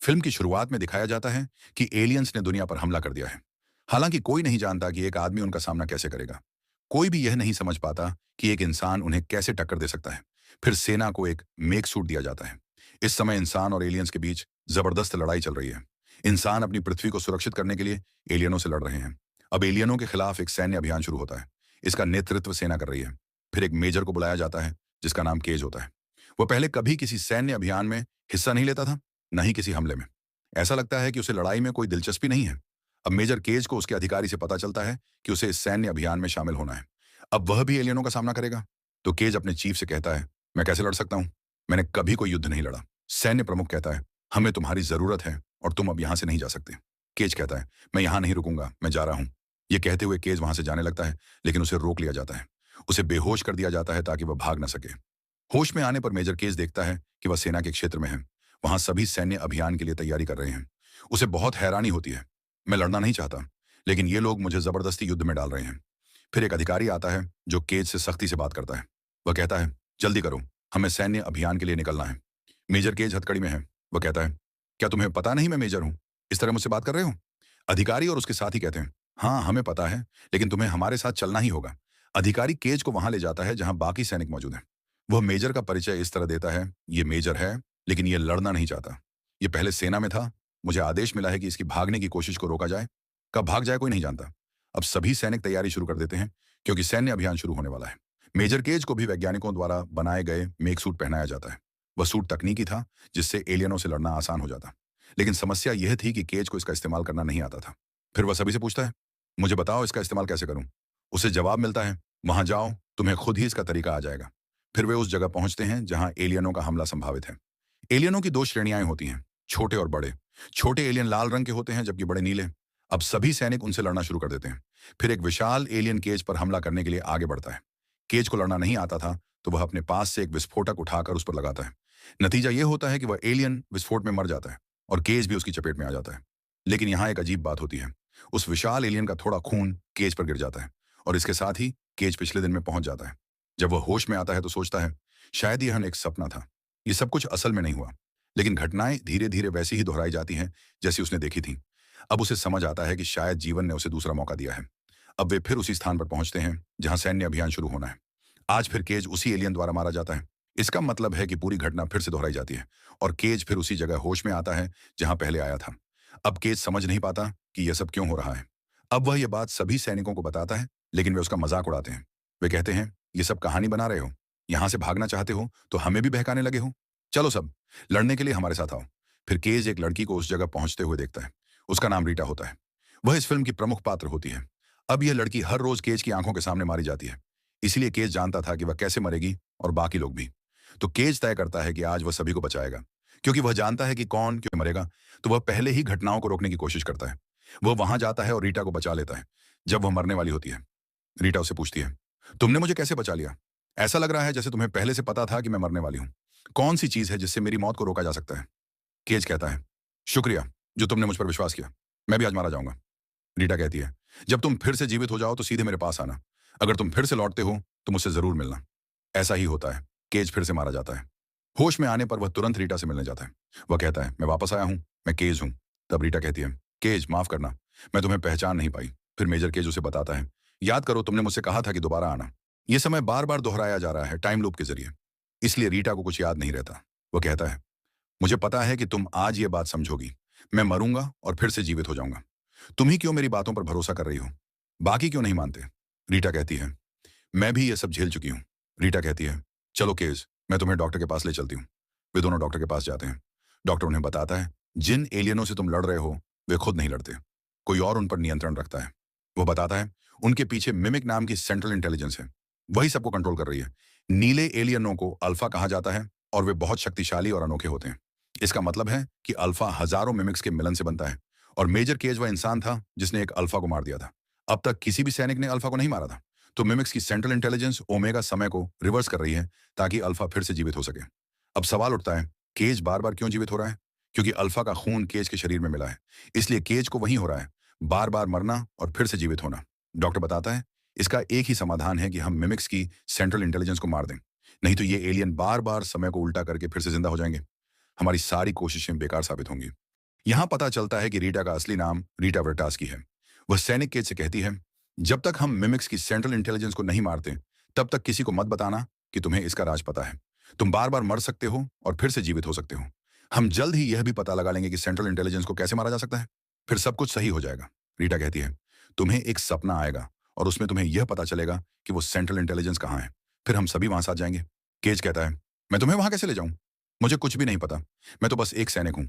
Film की शुरुआत में दिखाया जाता है कि एलियंस ने दुनिया पर हमला कर दिया है। हालांकि कोई नहीं जानता कि एक आदमी उनका सामना कैसे करेगा। कोई भी यह नहीं समझ पाता कि एक इंसान उन्हें कैसे टक्कर दे सकता है। फिर सेना को एक मेक सूट दिया जाता है। इस समय इंसान और एलियंस के बीच जबरदस्त लड़ाई चल रही है। इंसान अपनी पृथ्वी को सुरक्षित करने के लिए एलियनों से लड़ रहे हैं। अब एलियनों के खिलाफ एक सैन्य अभियान शुरू होता है। इसका नेतृत्व सेना कर रही है। फिर एक मेजर को बुलाया जाता है जिसका नाम केज होता है। वो पहले कभी किसी सैन्य अभियान में हिस्सा नहीं लेता था, न ही किसी हमले में। ऐसा लगता है कि उसे लड़ाई में कोई दिलचस्पी नहीं है। अब मेजर केज को उसके अधिकारी से पता चलता है कि उसे इस सैन्य अभियान में शामिल होना है। अब वह भी एलियनों का सामना करेगा। तो केज अपने चीफ से कहता है, मैं कैसे लड़ सकता हूं? मैंने कभी कोई युद्ध नहीं लड़ा। सैन्य प्रमुख कहता है, हमें तुम्हारी जरूरत है और तुम अब यहां से नहीं जा सकते। केज कहता है, मैं यहां नहीं रुकूंगा, मैं जा रहा हूं। यह कहते हुए केज वहां से जाने लगता है, लेकिन उसे रोक लिया जाता है। उसे बेहोश कर दिया जाता है ताकि वह भाग न सके। होश में आने पर मेजर केज देखता है कि वह सेना के क्षेत्र में है। वहां सभी सैन्य अभियान के लिए तैयारी कर रहे हैं। उसे बहुत हैरानी होती है। मैं लड़ना नहीं चाहता, लेकिन ये लोग मुझे जबरदस्ती युद्ध में डाल रहे हैं। फिर एक अधिकारी आता है जो केज से सख्ती से बात करता है। वह कहता है, जल्दी करो, हमें सैन्य अभियान के लिए निकलना है। मेजर केज हथकड़ी में है। वह कहता है, क्या तुम्हें पता नहीं मैं मेजर हूं? इस तरह मुझसे बात कर रहे हो? अधिकारी और उसके साथी कहते हैं, हाँ हमें पता है, लेकिन तुम्हें हमारे साथ चलना ही होगा। अधिकारी केज को वहां ले जाता है जहां बाकी सैनिक मौजूद हैं। वह मेजर का परिचय इस तरह देता है, ये मेजर है, लेकिन ये लड़ना नहीं चाहता। ये पहले सेना में था। मुझे आदेश मिला है कि इसकी भागने की कोशिश को रोका जाए। कब भाग जाए कोई नहीं जानता। अब सभी सैनिक तैयारी शुरू कर देते हैं क्योंकि सैन्य अभियान शुरू होने वाला है। मेजर केज को भी वैज्ञानिकों द्वारा बनाए गए मेक सूट पहनाया जाता है। वह सूट तकनीकी था जिससे एलियनों से लड़ना आसान हो जाता। लेकिन समस्या यह थी कि केज को इसका इस्तेमाल करना नहीं आता था। फिर वह सभी से पूछता है, मुझे बताओ इसका इस्तेमाल कैसे करूं? उसे जवाब मिलता है, वहां जाओ, तुम्हें खुद ही इसका तरीका आ जाएगा। फिर वे उस जगह पहुंचते हैं जहां एलियनों का हमला संभावित है। एलियनों की दो श्रेणियां होती हैं, छोटे और बड़े। छोटे एलियन लाल रंग के होते हैं जबकि बड़े नीले। अब सभी सैनिक उनसे लड़ना शुरू कर देते हैं। फिर एक विशाल एलियन केज पर हमला करने के लिए आगे बढ़ता है। केज को लड़ना नहीं आता था, तो वह अपने पास से एक विस्फोटक उठाकर उस पर लगाता है। नतीजा यह होता है कि वह एलियन विस्फोट में मर जाता है और केज भी उसकी चपेट में आ जाता है। लेकिन यहां एक अजीब बात होती है। उस विशाल एलियन का थोड़ा खून केज पर गिर जाता है और इसके साथ ही केज पिछले दिन में पहुंच जाता है। जब वह होश में आता है तो सोचता है, शायद यह एक सपना था। ये सब कुछ असल में नहीं हुआ। लेकिन घटनाएं धीरे धीरे वैसी ही दोहराई जाती हैं जैसी उसने देखी थी। अब उसे समझ आता है कि शायद जीवन ने उसे दूसरा मौका दिया है। अब वे फिर उसी स्थान पर पहुंचते हैं जहां सैन्य अभियान शुरू होना है। आज फिर केज उसी एलियन द्वारा मारा जाता है। इसका मतलब है कि पूरी घटना फिर से दोहराई जाती है और केज फिर उसी जगह होश में आता है जहां पहले आया था। अब केज समझ नहीं पाता कि यह सब क्यों हो रहा है। अब वह यह बात सभी सैनिकों को बताता है, लेकिन वे उसका मजाक उड़ाते हैं। वे कहते हैं, ये सब कहानी बना रहे हो, यहां से भागना चाहते हो तो हमें भी बहकाने लगे हो। चलो सब, लड़ने के लिए हमारे साथ आओ। फिर केज एक लड़की को उस जगह पहुंचते हुए देखता है। उसका नाम रीटा होता है। वह इस फिल्म की प्रमुख पात्र होती है। अब यह लड़की हर रोज केज की आंखों के सामने मारी जाती है। इसलिए केज जानता था कि वह कैसे मरेगी और बाकी लोग भी। तो केज तय करता है कि आज वह सभी को बचाएगा। क्योंकि वह जानता है कि कौन क्यों मरेगा, तो वह पहले ही घटनाओं को रोकने की कोशिश करता है। वह वहां जाता है और रीटा को बचा लेता है। जब वह मरने वाली होती है, रीटा उसे पूछती है, तुमने मुझे कैसे बचा लिया? ऐसा लग रहा है जैसे तुम्हें पहले से पता था कि मैं मरने वाली हूं। कौन सी चीज है जिससे मेरी मौत को रोका जा सकता है? केज कहता है, शुक्रिया जो तुमने मुझ पर विश्वास किया। मैं भी आज मारा जाऊंगा। रीटा कहती है, जब तुम फिर से जीवित हो जाओ तो सीधे मेरे पास आना। अगर तुम फिर से लौटते हो तो मुझसे जरूर मिलना। ऐसा ही होता है। केज फिर से मारा जाता है। होश में आने पर वह तुरंत रीटा से मिलने जाता है। वह कहता है, मैं वापस आया हूं, मैं केज हूं। तब रीटा कहती है, केज माफ करना, मैं तुम्हें पहचान नहीं पाई। फिर मेजर केज उसे बताता है, याद करो तुमने मुझसे कहा था कि दोबारा आना। यह समय बार बार दोहराया जा रहा है टाइम लूप के जरिए। इसलिए रीटा को कुछ याद नहीं रहता। वह कहता है, मुझे पता है कि तुम आज ये बात समझोगी। मैं मरूंगा और फिर से जीवित हो जाऊंगा। तुम ही क्यों मेरी बातों पर भरोसा कर रही हो? बाकी क्यों नहीं मानते? रीटा कहती है, मैं भी ये सब झेल चुकी हूं। रीटा कहती है, चलो केज, मैं तुम्हें डॉक्टर के पास ले चलती हूँ। वे दोनों डॉक्टर के पास जाते हैं। डॉक्टर उन्हें बताता है, जिन एलियनों से तुम लड़ रहे हो वे खुद नहीं लड़ते। कोई और उन पर नियंत्रण रखता है। वो बताता है, उनके पीछे मिमिक नाम की सेंट्रल इंटेलिजेंस है। वही सबको कंट्रोल कर रही है। नीले एलियनों को अल्फा कहा जाता है और वे बहुत शक्तिशाली और अनोखे होते हैं। इसका मतलब है कि अल्फा हजारों मिमिक्स के मिलन से बनता है और मेजर केज वह इंसान था जिसने एक अल्फा को मार दिया था। अब तक किसी भी सैनिक ने अल्फा को नहीं मारा था। तो मिमिक्स की सेंट्रल इंटेलिजेंस ओमेगा समय को रिवर्स कर रही है ताकि अल्फा फिर से जीवित हो सके। अब सवाल उठता है, केज बार बार क्यों जीवित हो रहा है? क्योंकि अल्फा का खून केज के शरीर में मिला है। इसलिए केज को वही हो रहा है, बार बार मरना और फिर से जीवित होना। डॉक्टर बताता है, इसका एक ही समाधान है कि हम मिमिक्स की सेंट्रल इंटेलिजेंस को मार दें। नहीं तो ये एलियन बार बार समय को उल्टा करके फिर से जिंदा हो जाएंगे। हमारी सारी कोशिशें बेकार साबित होंगी। यहां पता चलता है कि रीटा का असली नाम रीटा वर्टास्की है। वह सैनिक केज से कहती है, जब तक हम मिमिक्स की सेंट्रल इंटेलिजेंस को नहीं मारते, तब तक किसी को मत बताना कि तुम्हें इसका राज पता है। तुम बार बार मर सकते हो और फिर से जीवित हो सकते हो। हम जल्द ही यह भी पता लगा लेंगे कि सेंट्रल इंटेलिजेंस को कैसे मारा जा सकता है। फिर सब कुछ सही हो जाएगा। रीटा कहती है, तुम्हें एक सपना आएगा और उसमें तुम्हें यह पता चलेगा कि वो सेंट्रल इंटेलिजेंस कहाँ है। फिर हम सभी वहां साथ जाएंगे। केज कहता है, मैं तुम्हें वहां कैसे ले जाऊं? मुझे कुछ भी नहीं पता। मैं तो बस एक सैनिक हूं।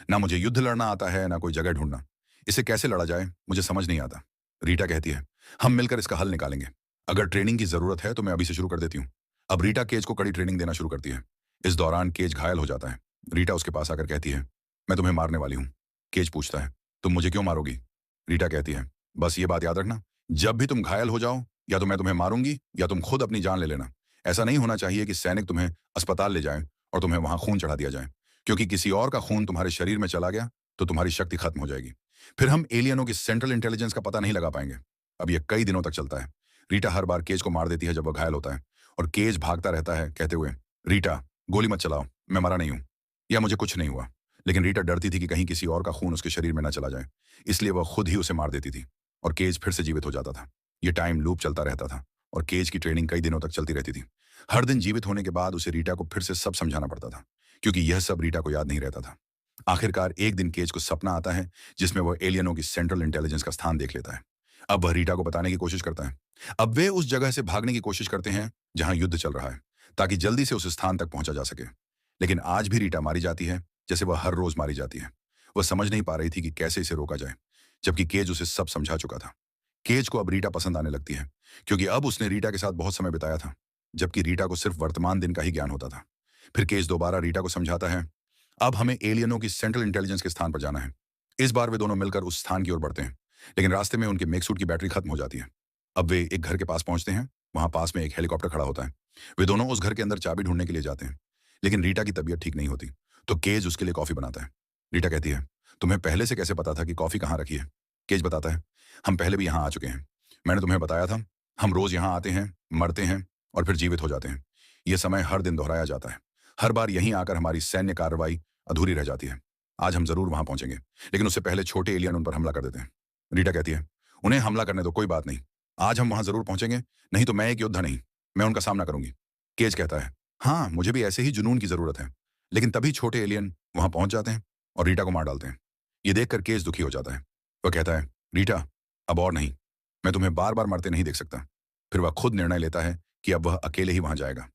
ना मुझे युद्ध लड़ना आता है, ना कोई जगह ढूंढना। इसे कैसे लड़ा जाए मुझे समझ नहीं आता। रीटा कहती है, हम मिलकर इसका हल निकालेंगे। अगर ट्रेनिंग की जरूरत है तो मैं अभी से शुरू कर देती हूँ। अब रीटा केज को कड़ी ट्रेनिंग देना शुरू करती है। इस दौरान केज घायल हो जाता है। रीटा उसके पास आकर कहती है, मैं तुम्हें मारने वाली हूँ। केज पूछता है, तुम मुझे क्यों मारोगी? रीटा कहती है, बस ये बात याद रखना, जब भी तुम घायल हो जाओ, या तो मैं तुम्हें मारूंगी या तुम खुद अपनी जान ले लेना। ऐसा नहीं होना चाहिए कि सैनिक तुम्हें अस्पताल ले जाए और तुम्हें वहां खून चढ़ा दिया जाए, क्योंकि किसी और का खून तुम्हारे शरीर में चला गया तो तुम्हारी शक्ति खत्म हो जाएगी। फिर हम एलियनों की सेंट्रल इंटेलिजेंस का पता नहीं लगा पाएंगे। अब यह कई दिनों तक चलता है। रीटा हर बार केज को मार देती है जब वह घायल होता है, और केज भागता रहता है कहते हुए, रीटा गोली मत चलाओ, मैं मरा नहीं हूं, या मुझे कुछ नहीं हुआ। लेकिन रीटा डरती थी कि कहीं किसी और का खून उसके शरीर में न चला जाए, इसलिए वह खुद ही उसे मार देती थी और केज फिर से जीवित हो जाता था। यह टाइम लूप चलता रहता था और केज की ट्रेनिंग कई दिनों तक चलती रहती थी। हर दिन जीवित होने के बाद उसे रीटा को फिर से सब समझाना पड़ता था, क्योंकि यह सब रीटा को याद नहीं रहता था। आखिरकार एक दिन केज को सपना आता है जिसमें वह एलियनों की सेंट्रल इंटेलिजेंस का स्थान देख लेता है। अब वह रीटा को बताने की कोशिश करता है। अब वे उस जगह से भागने की कोशिश करते हैं जहां युद्ध चल रहा है, ताकि जल्दी से उस स्थान तक पहुंचा जा सके। लेकिन आज भी रीटा मारी जाती है जैसे वह हर रोज मारी जाती है। वह समझ नहीं पा रही थी कि कैसे इसे रोका जाए, जबकि केज उसे सब समझा चुका था। केज को अब रीटा पसंद आने लगती है, क्योंकि अब उसने रीटा के साथ बहुत समय बिताया था, जबकि रीटा को सिर्फ वर्तमान दिन का ही ज्ञान होता था। फिर केज दोबारा रीटा को समझाता है, अब हमें एलियनों की सेंट्रल इंटेलिजेंस के स्थान पर जाना है। इस बार वे दोनों मिलकर उस स्थान की ओर बढ़ते हैं, लेकिन रास्ते में उनके मेकसूट की बैटरी खत्म हो जाती है। अब वे एक घर के पास पहुंचते हैं। वहां पास में एक हेलीकॉप्टर खड़ा होता है। वे दोनों उस घर के अंदर चाबी ढूंढने के लिए जाते हैं, लेकिन रीटा की तबीयत ठीक नहीं होती, तो केज उसके लिए कॉफी बनाता है। रीटा कहती है, तुम्हें पहले से कैसे पता था कि कॉफी कहाँ रखी है? केज बताता है, हम पहले भी यहाँ आ चुके हैं। मैंने तुम्हें बताया था, हम रोज यहाँ आते हैं, मरते हैं और फिर जीवित हो जाते हैं। यह समय हर दिन दोहराया जाता है। हर बार यहीं आकर हमारी सैन्य कार्रवाई अधूरी रह जाती है। आज हम जरूर वहां पहुंचेंगे, लेकिन उससे पहले छोटे एलियन उन पर हमला कर देते हैं। रीटा कहती है, उन्हें हमला करने दो, कोई बात नहीं। आज हम वहां जरूर पहुंचेंगे, नहीं तो मैं एक योद्धा नहीं, मैं उनका सामना करूंगी। केज कहता है, हाँ मुझे भी ऐसे ही जुनून की जरूरत है। लेकिन तभी छोटे एलियन वहां पहुंच जाते हैं और रीटा को मार डालते हैं। ये देखकर केज दुखी हो जाता है। वह कहता है, रीटा अब और नहीं, मैं तुम्हें बार बार मरते नहीं देख सकता। फिर वह खुद निर्णय लेता है कि अब वह अकेले ही वहां जाएगा।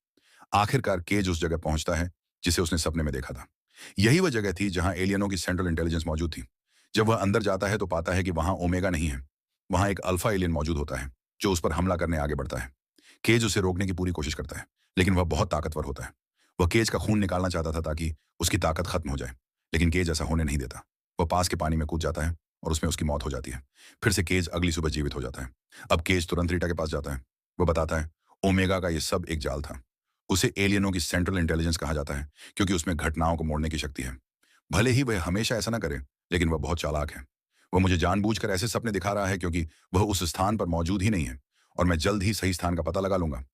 आखिरकार केज उस जगह पहुंचता है जिसे उसने सपने में देखा था। यही वह जगह थी जहां एलियनों की सेंट्रल इंटेलिजेंस मौजूद थी। जब वह अंदर जाता है तो पाता है कि वहां ओमेगा नहीं है। वहां एक अल्फा एलियन मौजूद होता है जो उस पर हमला करने आगे बढ़ता है। केज उसे रोकने की पूरी कोशिश करता है, लेकिन वह बहुत ताकतवर होता है। वह केज का खून निकालना चाहता था ताकि उसकी ताकत खत्म हो जाए, लेकिन केज ऐसा होने नहीं देता। वह पास के पानी में कूद जाता है और उसमें उसकी मौत हो जाती है। फिर से केज अगली सुबह जीवित हो जाता है। अब केज तुरंत रीटा के पास जाता है। वह बताता है, ओमेगा का यह सब एक जाल था। उसे एलियनों की सेंट्रल इंटेलिजेंस कहा जाता है, क्योंकि उसमें घटनाओं को मोड़ने की शक्ति है। भले ही वह हमेशा ऐसा ना करे, लेकिन वह बहुत चालाक है। वह मुझे जानबूझकर ऐसे सपने दिखा रहा है क्योंकि वह उस स्थान पर मौजूद ही नहीं है, और मैं जल्द ही सही स्थान का पता लगा लूंगा।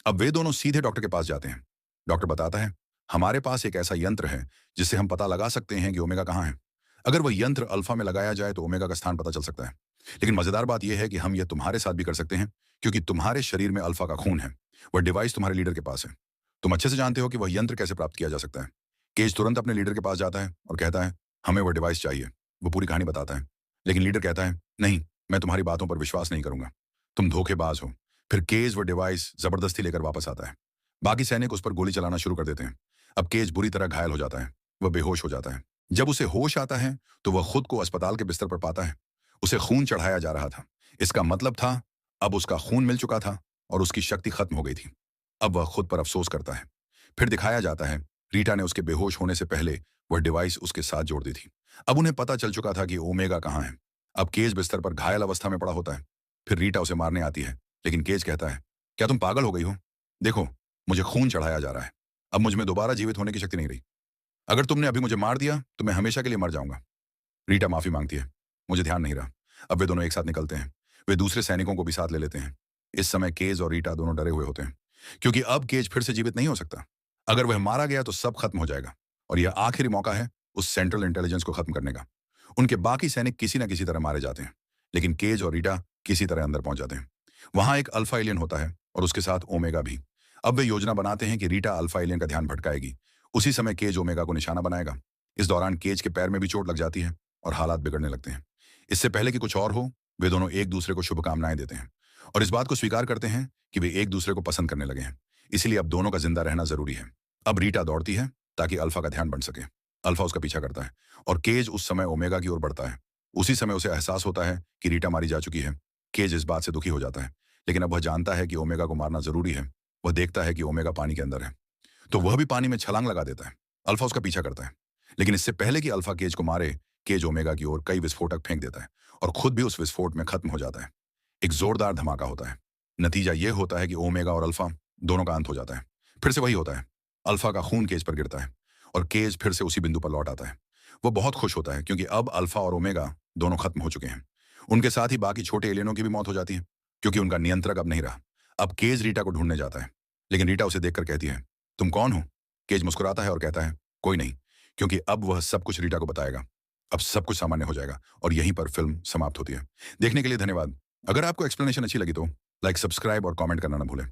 अब वे दोनों सीधे डॉक्टर के पास जाते हैं। डॉक्टर बताता है, हमारे पास एक ऐसा यंत्र है जिससे हम पता लगा सकते हैं कि ओमेगा कहाँ है। अगर वह यंत्र अल्फा में लगाया जाए तो ओमेगा का स्थान पता चल सकता है। लेकिन मजेदार बात यह है कि हम यह तुम्हारे साथ भी कर सकते हैं, क्योंकि तुम्हारे शरीर में अल्फा का खून है। वह डिवाइस तुम्हारे लीडर के पास है। तुम अच्छे से जानते हो कि वह यंत्र कैसे प्राप्त किया जा सकता है। केज तुरंत अपने लीडर के पास जाता है और कहता है, हमें वह डिवाइस चाहिए। वो पूरी कहानी बताता है, लेकिन लीडर कहता है, नहीं, मैं तुम्हारी बातों पर विश्वास नहीं करूंगा, तुम धोखेबाज हो। फिर केज वो डिवाइस जबरदस्ती लेकर वापस आता है। बाकी सैनिक उस पर गोली चलाना शुरू कर देते हैं। अब केज बुरी तरह घायल हो जाता है। वह बेहोश हो जाता है। जब उसे होश आता है तो वह खुद को अस्पताल के बिस्तर पर पाता है। उसे खून चढ़ाया जा रहा था। इसका मतलब था अब उसका खून मिल चुका था और उसकी शक्ति खत्म हो गई थी। अब वह खुद पर अफसोस करता है। फिर दिखाया जाता है, रीटा ने उसके बेहोश होने से पहले वह डिवाइस उसके साथ जोड़ दी थी। अब उन्हें पता चल चुका था कि ओमेगा कहाँ है। अब केज बिस्तर पर घायल अवस्था में पड़ा होता है। फिर रीटा उसे मारने आती है, लेकिन केज कहता है, क्या तुम पागल हो गई हो? देखो, मुझे खून चढ़ाया जा रहा है। अब मुझ में दोबारा जीवित होने की शक्ति नहीं रही। अगर तुमने अभी मुझे मार दिया तो मैं हमेशा के लिए मर जाऊंगा। रीटा माफी मांगती है, मुझे ध्यान नहीं रहा। अब वे दोनों एक साथ निकलते हैं। वे दूसरे सैनिकों को भी साथ ले लेते हैं। इस समय केज और रीटा दोनों डरे हुए होते हैं, क्योंकि अब केज फिर से जीवित नहीं हो सकता। अगर वह मारा गया तो सब खत्म हो जाएगा, और यह आखिरी मौका है उस सेंट्रल इंटेलिजेंस को खत्म करने का। उनके बाकी सैनिक किसी न किसी तरह मारे जाते हैं, लेकिन केज और रीटा किसी तरह अंदर पहुंच जाते हैं। वहां एक अल्फा एलियन होता है और उसके साथ ओमेगा भी। अब वे योजना बनाते हैं कि रीटा अल्फा एलियन का ध्यान भटकाएगी। उसी समय केज ओमेगा को निशाना बनाएगा। इस दौरान केज के पैर में भी चोट लग जाती है और हालात बिगड़ने लगते हैं। इससे पहले कि कुछ और हो, वे दोनों एक दूसरे को शुभकामनाएं देते हैं और इस बात को स्वीकार करते हैं कि वे एक दूसरे को पसंद करने लगे हैं। इसलिए अब दोनों का जिंदा रहना जरूरी है। अब रीटा दौड़ती है ताकि अल्फा का ध्यान बन सके। अल्फा उसका पीछा करता है और केज उस समय ओमेगा की ओर बढ़ता है। उसी समय उसे एहसास होता है कि रीटा मारी जा चुकी है। केज इस बात से दुखी हो जाता है, लेकिन अब वह जानता है कि ओमेगा को मारना जरूरी है। वह देखता है कि ओमेगा पानी के अंदर है, तो वह भी पानी में छलांग लगा देता है। अल्फा उसका पीछा करता है, लेकिन इससे पहले कि अल्फा केज को मारे, केज ओमेगा की ओर कई विस्फोटक फेंक देता है और खुद भी उस विस्फोट में खत्म हो जाता है। एक जोरदार धमाका होता है। नतीजा यह होता है कि ओमेगा और अल्फा दोनों का अंत हो जाता है। फिर से वही होता है। अल्फा का खून केज पर गिरता है और केज फिर से उसी बिंदु पर लौट आता है। वो बहुत खुश होता है क्योंकि अब अल्फा और ओमेगा दोनों खत्म हो चुके हैं। उनके साथ ही बाकी छोटे एलियनों की भी मौत हो जाती है क्योंकि उनका नियंत्रक अब नहीं रहा। अब केज रीटा को ढूंढने जाता है, लेकिन रीटा उसे देखकर कहती है, तुम कौन हो? केज मुस्कुराता है और कहता है, कोई नहीं, क्योंकि अब वह सब कुछ रीटा को बताएगा। अब सब कुछ सामान्य हो जाएगा और यहीं पर फिल्म समाप्त होती है। देखने के लिए धन्यवाद। अगर आपको एक्सप्लेनेशन अच्छी लगी तो लाइक, सब्सक्राइब और कमेंट करना ना भूलें।